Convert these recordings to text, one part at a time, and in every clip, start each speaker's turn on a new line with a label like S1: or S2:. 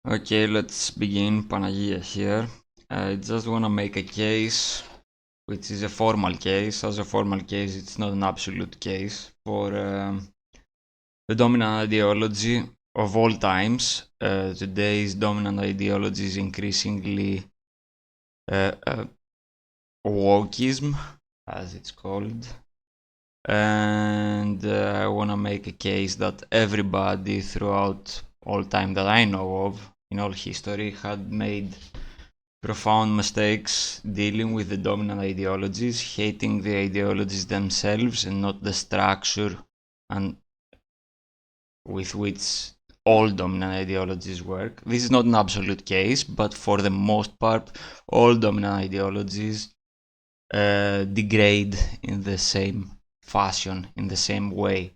S1: Okay, let's begin. Panagia here. I just want to make a case, which is a formal case. As a formal case, it's not an absolute case for the dominant ideology of all times. Today's dominant ideology is increasingly wokeism, as it's called. And I want to make a case that everybody throughout all time that I know of, in all history, had made profound mistakes dealing with the dominant ideologies, hating the ideologies themselves and not the structure and with which all dominant ideologies work. This is not an absolute case, but for the most part, all dominant ideologies degrade in the same fashion, in the same way.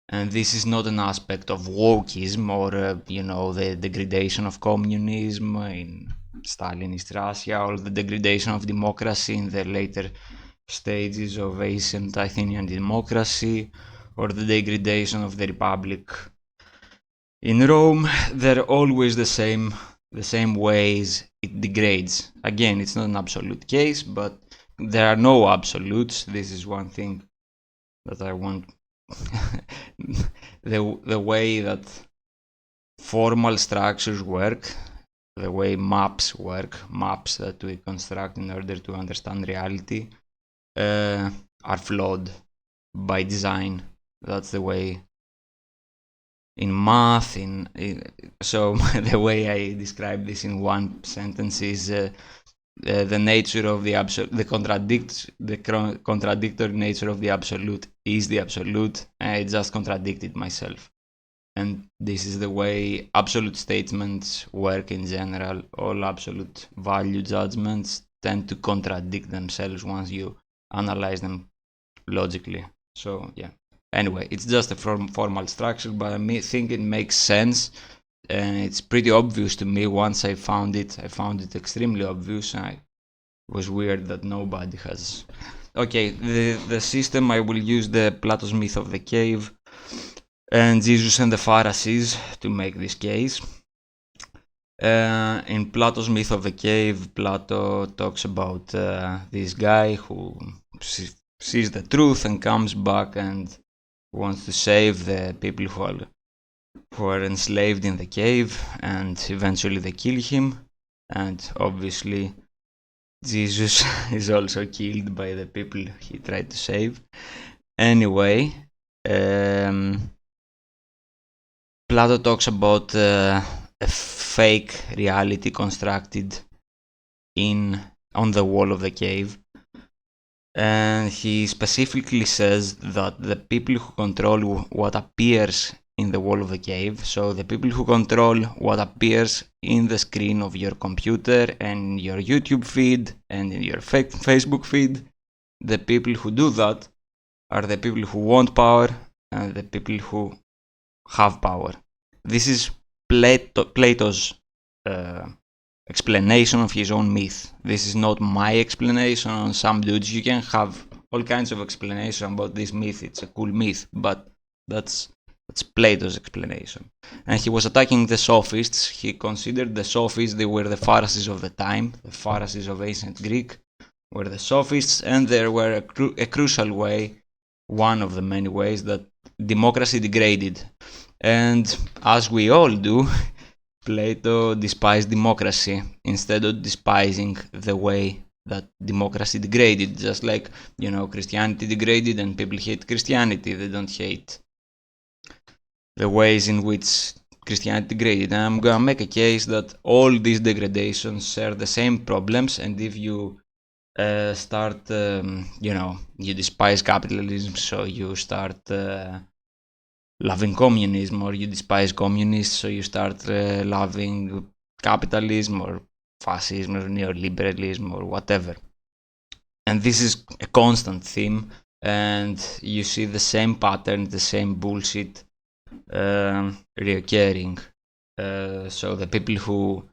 S1: And this is not an aspect of wokeism or, the degradation of communism in Stalinist Russia or the degradation of democracy in the later stages of ancient Athenian democracy or the degradation of the Republic in Rome. They're always the same ways it degrades. Again, it's not an absolute case, but there are no absolutes. This is one thing that I want. The way that formal structures work, the way maps work, maps that we construct in order to understand reality, are flawed by design. That's the way in math. So the way I describe this in one sentence is the nature of the absolute, the contradictory nature of the absolute is the absolute. I just contradicted myself. And this is the way absolute statements work in general. All absolute value judgments tend to contradict themselves once you analyze them logically. So yeah. Anyway, it's just a formal structure, but I think it makes sense, and it's pretty obvious to me. Once I found it extremely obvious. It was weird that nobody has. Okay, the system, I will use the Plato's myth of the cave and Jesus and the Pharisees to make this case. In Plato's myth of the cave, Plato talks about this guy who sees the truth and comes back and wants to save the people who are enslaved in the cave, and eventually they kill him. And obviously Jesus is also killed by the people he tried to save. Anyway, Plato talks about a fake reality constructed on the wall of the cave, and he specifically says that the people who control what appears in the wall of the cave, so the people who control what appears in the screen of your computer and your YouTube feed and in your Facebook feed, the people who do that are the people who want power and the people who have power. This is Plato's explanation of his own myth. This is not my explanation on some dudes. You can have all kinds of explanation about this myth. It's a cool myth, but that's Plato's explanation. And he was attacking the sophists. He considered the sophists, they were the Pharisees of the time, the Pharisees of ancient Greek were the sophists, and there were a crucial way, one of the many ways, that democracy degraded. And as we all do, Plato despised democracy instead of despising the way that democracy degraded. Just like, Christianity degraded and people hate Christianity. They don't hate the ways in which Christianity degraded. And I'm gonna make a case that all these degradations share the same problems, and if you start, you despise capitalism, so you start loving communism, or you despise communists, so you start loving capitalism or fascism or neoliberalism or whatever. And this is a constant theme, and you see the same pattern, the same bullshit reoccurring. So the people who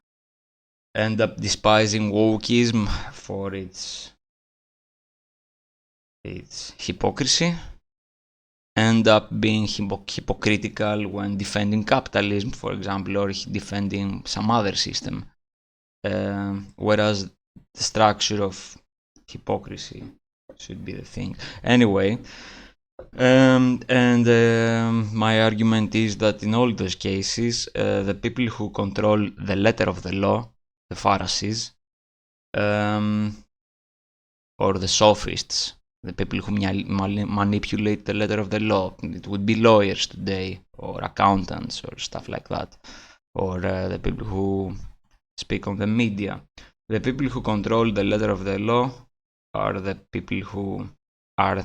S1: end up despising wokeism for its hypocrisy, end up being hypocritical when defending capitalism, for example, or defending some other system. Whereas the structure of hypocrisy should be the thing. Anyway, my argument is that in all those cases, the people who control the letter of the law, the Pharisees, or the sophists, the people who manipulate the letter of the law, it would be lawyers today, or accountants, or stuff like that, or the people who speak on the media. The people who control the letter of the law are the people who are,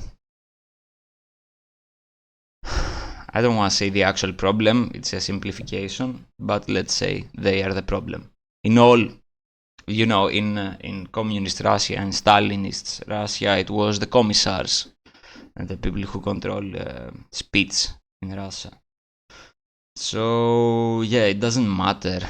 S1: I don't want to say the actual problem, it's a simplification, but let's say they are the problem. In all, you know, in communist Russia and Stalinist Russia, it was the commissars and the people who control speech in Russia. So yeah, it doesn't matter.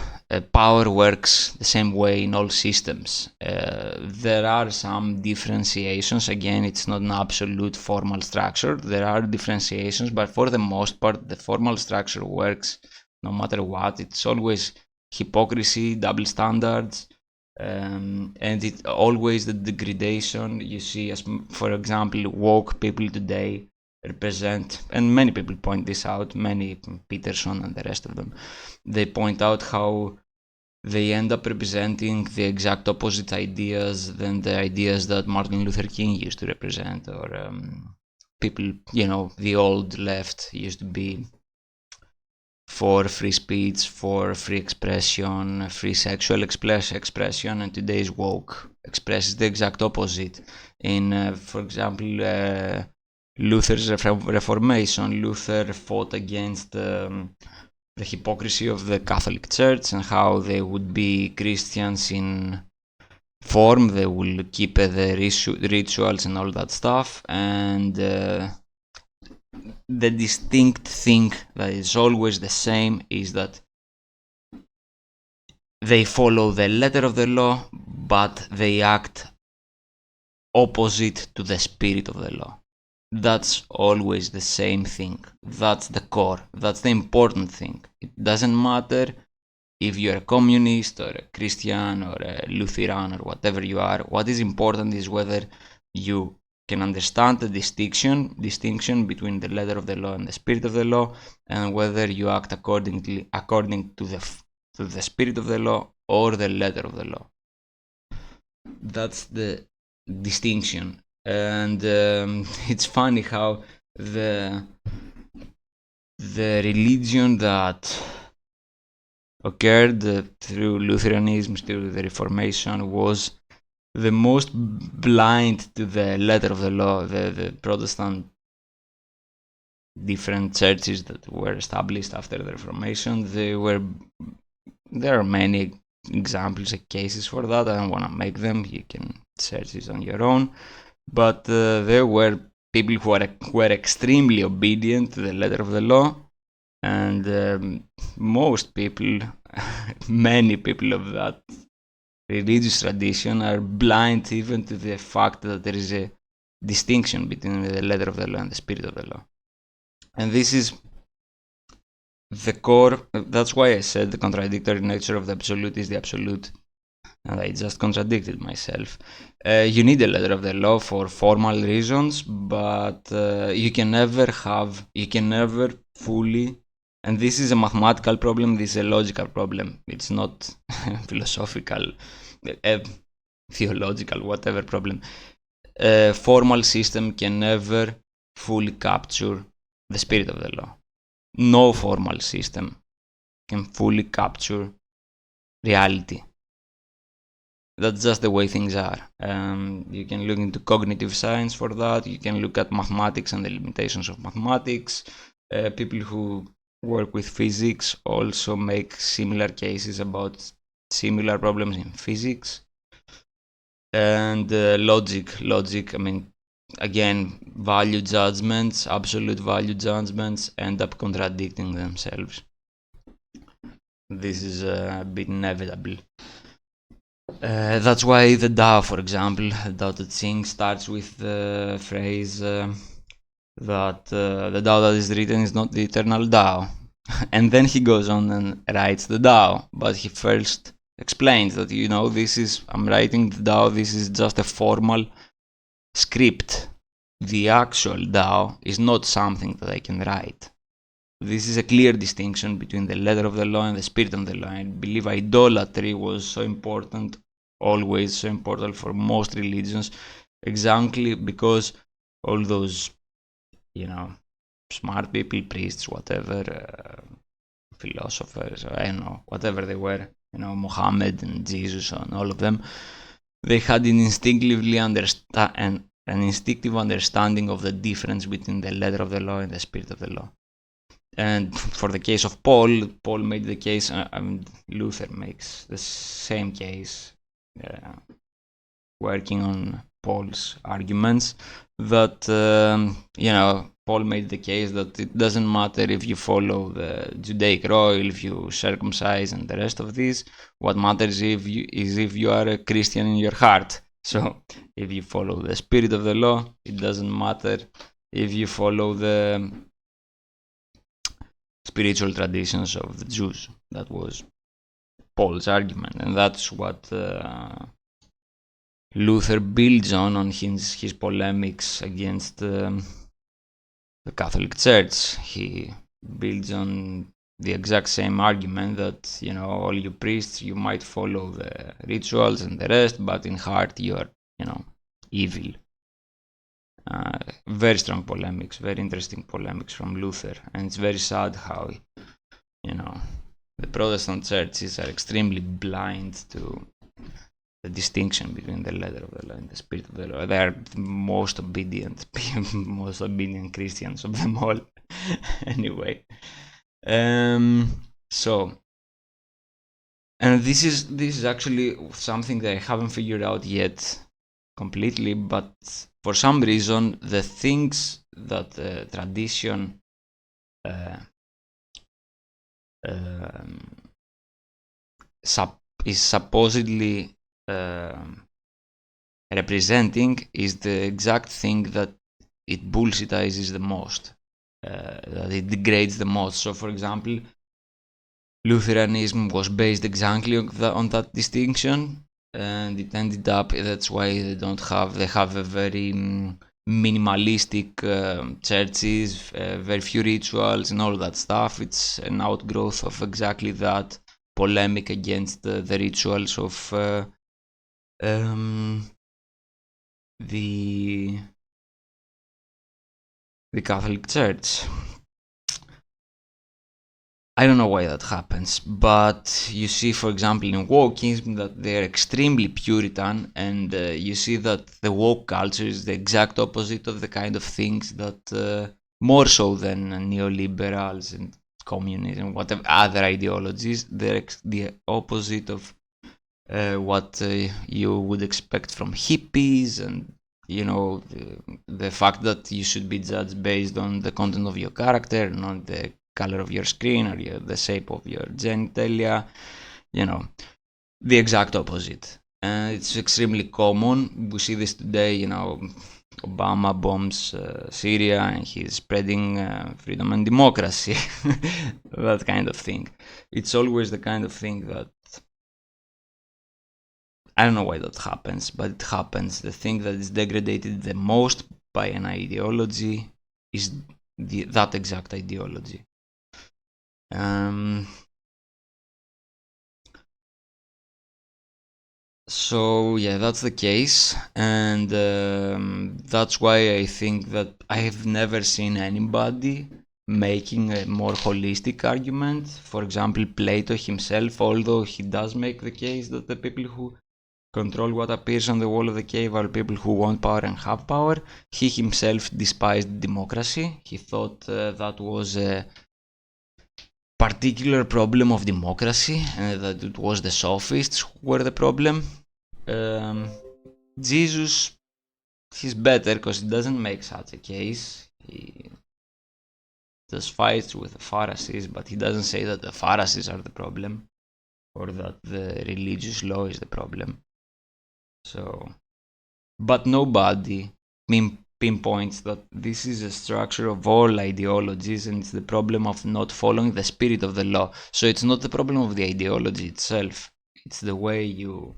S1: Power works the same way in all systems. There are some differentiations. Again, it's not an absolute formal structure. There are differentiations, but for the most part, the formal structure works no matter what. It's always hypocrisy, double standards, and it's always the degradation you see. As for example, woke people today represent, and many people point this out, many, Peterson and the rest of them, they point out how they end up representing the exact opposite ideas than the ideas that Martin Luther King used to represent, or people, you know, the old left used to be for free speech, for free expression, free sexual expression, and today's woke expresses the exact opposite. In, for example, Luther's Reformation, Luther fought against the hypocrisy of the Catholic Church and how they would be Christians in form, they will keep the rituals and all that stuff, and the distinct thing that is always the same is that they follow the letter of the law, but they act opposite to the spirit of the law. That's always the same thing. That's the core. That's the important thing. It doesn't matter if you're a communist or a Christian or a Lutheran or whatever you are. What is important is whether you can understand the distinction between the letter of the law and the spirit of the law, and whether you act according to the spirit of the law or the letter of the law. That's the distinction. And it's funny how the religion that occurred through Lutheranism, through the Reformation, was the most blind to the letter of the law. The Protestant different churches that were established after the Reformation, there are many examples and cases for that. I don't want to make them. You can search this on your own. But there were people who were extremely obedient to the letter of the law, and most people, many people of that religious tradition are blind even to the fact that there is a distinction between the letter of the law and the spirit of the law. And this is the core. That's why I said the contradictory nature of the absolute is the absolute. And I just contradicted myself. You need a letter of the law for formal reasons, but you can never fully, and this is a mathematical problem, this is a logical problem, it's not philosophical, theological, whatever problem. A formal system can never fully capture the spirit of the law. No formal system can fully capture reality. That's just the way things are. You can look into cognitive science for that. You can look at mathematics and the limitations of mathematics. People who work with physics also make similar cases about similar problems in physics. And logic, I mean, again, value judgments, absolute value judgments end up contradicting themselves. This is a bit inevitable. That's why the Tao, for example, the Tao Te Ching starts with the phrase that the Tao that is written is not the eternal Tao. And then he goes on and writes the Tao, but he first explains that, I'm writing the Tao, this is just a formal script. The actual Tao is not something that I can write. This is a clear distinction between the letter of the law and the spirit of the law. I believe idolatry was so important, always so important for most religions, exactly because all those, smart people, priests, whatever, philosophers, I don't know, whatever they were, Muhammad and Jesus and all of them, they had an instinctive understanding of the difference between the letter of the law and the spirit of the law. And for the case of Paul made the case, Luther makes the same case, working on Paul's arguments, that, Paul made the case that it doesn't matter if you follow the Judaic law, if you circumcise and the rest of this. What matters is if you are a Christian in your heart. So if you follow the spirit of the law, it doesn't matter if you follow the spiritual traditions of the Jews. That was Paul's argument, and that's what Luther builds on his polemics against the Catholic Church. He builds on the exact same argument that, all you priests, you might follow the rituals and the rest, but in heart you are, evil. Very strong polemics, very interesting polemics from Luther, and it's very sad how, the Protestant churches are extremely blind to the distinction between the letter of the law and the spirit of the law. They are the most obedient Christians of them all. Anyway, so, and this is actually something that I haven't figured out yet completely, but for some reason the things that tradition is supposedly representing is the exact thing that it bullshitizes the most, that it degrades the most. So, for example, Lutheranism was based exactly on that distinction, and it ended up, that's why they have a very minimalistic churches, very few rituals and all that stuff. It's an outgrowth of exactly that polemic against the rituals of the Catholic Church. I don't know why that happens, but you see, for example, in wokeism that they're extremely Puritan, and you see that the woke culture is the exact opposite of the kind of things that, more so than neoliberals and communism, whatever other ideologies, they're the opposite of what you would expect from hippies, and the fact that you should be judged based on the content of your character, not the color of your skin or the shape of your genitalia, the exact opposite. And it's extremely common. We see this today, Obama bombs Syria and he's spreading freedom and democracy, that kind of thing. It's always the kind of thing that, I don't know why that happens, but it happens. The thing that is degraded the most by an ideology is that exact ideology. So yeah, that's the case, and that's why I think that I have never seen anybody making a more holistic argument. For example, Plato himself, although he does make the case that the people who control what appears on the wall of the cave are people who want power and have power, he himself despised democracy. He thought that was a particular problem of democracy, and that it was the sophists who were the problem. Jesus, he's better because he doesn't make such a case. He just fights with the Pharisees, but he doesn't say that the Pharisees are the problem or that the religious law is the problem. So, but nobody, pinpoints that this is a structure of all ideologies, and it's the problem of not following the spirit of the law. So it's not the problem of the ideology itself, it's the way you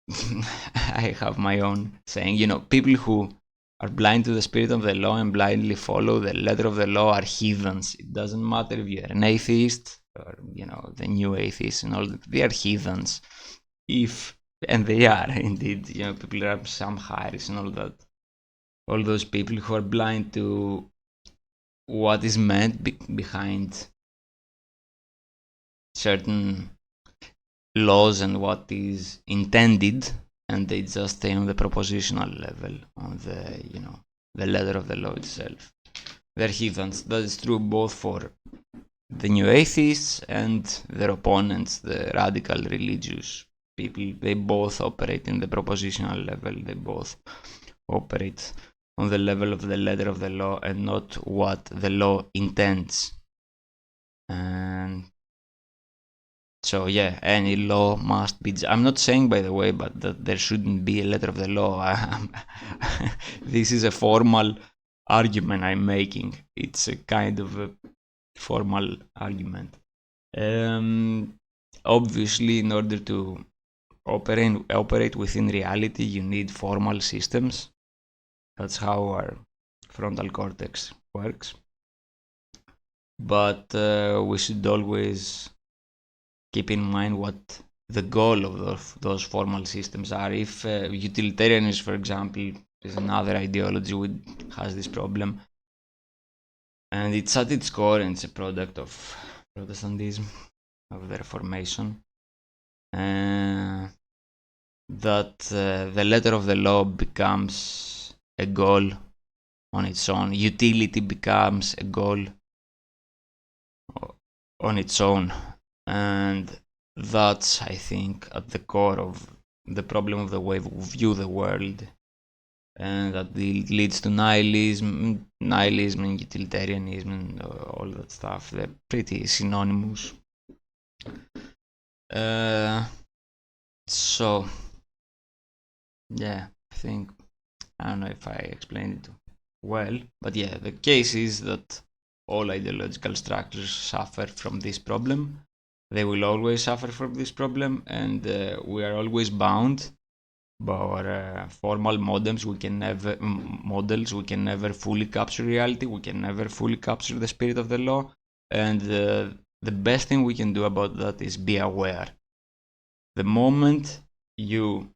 S1: I have my own saying, people who are blind to the spirit of the law and blindly follow the letter of the law are heathens. It doesn't matter if you're an atheist or, the new atheists and all that. They are heathens. And they are indeed, people like Sam Harris and all that. All those people who are blind to what is meant behind certain laws and what is intended, and they just stay on the propositional level, on the letter of the law itself. They're heathens. That is true both for the new atheists and their opponents, the radical religious people. They both operate in the propositional level. They both operate on the level of the letter of the law and not what the law intends. And so yeah, any law must be. I'm not saying, by the way, but that there shouldn't be a letter of the law. This is a formal argument I'm making. It's a kind of a formal argument. Obviously, in order to operate within reality, you need formal systems. That's how our frontal cortex works. But we should always keep in mind what the goal of those formal systems are. If utilitarianism, for example, is another ideology which has this problem, and it's at its core, and it's a product of Protestantism, of the Reformation, that the letter of the law becomes a goal on its own. Utility becomes a goal on its own. And that's, I think, at the core of the problem of the way we view the world, and that leads to nihilism and utilitarianism and all that stuff. They're pretty synonymous. So, yeah, I think, I don't know if I explained it well, but yeah, the case is that all ideological structures suffer from this problem. They will always suffer from this problem, and we are always bound by our formal models. We can never fully capture reality. We can never fully capture the spirit of the law, and the best thing we can do about that is be aware. The moment you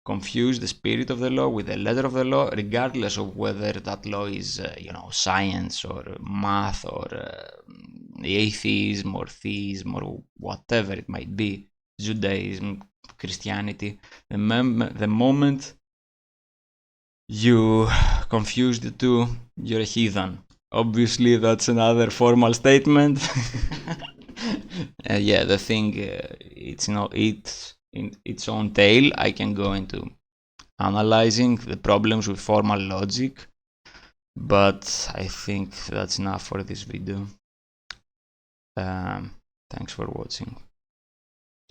S1: confuse the spirit of the law with the letter of the law, regardless of whether that law is science or math or atheism or theism or whatever it might be, Judaism, Christianity, the moment you confuse the two, you're a heathen. Obviously, that's another formal statement. Yeah, the thing, it's in its own tail. I can go into analyzing the problems with formal logic, but I think that's enough for this video. Thanks for watching.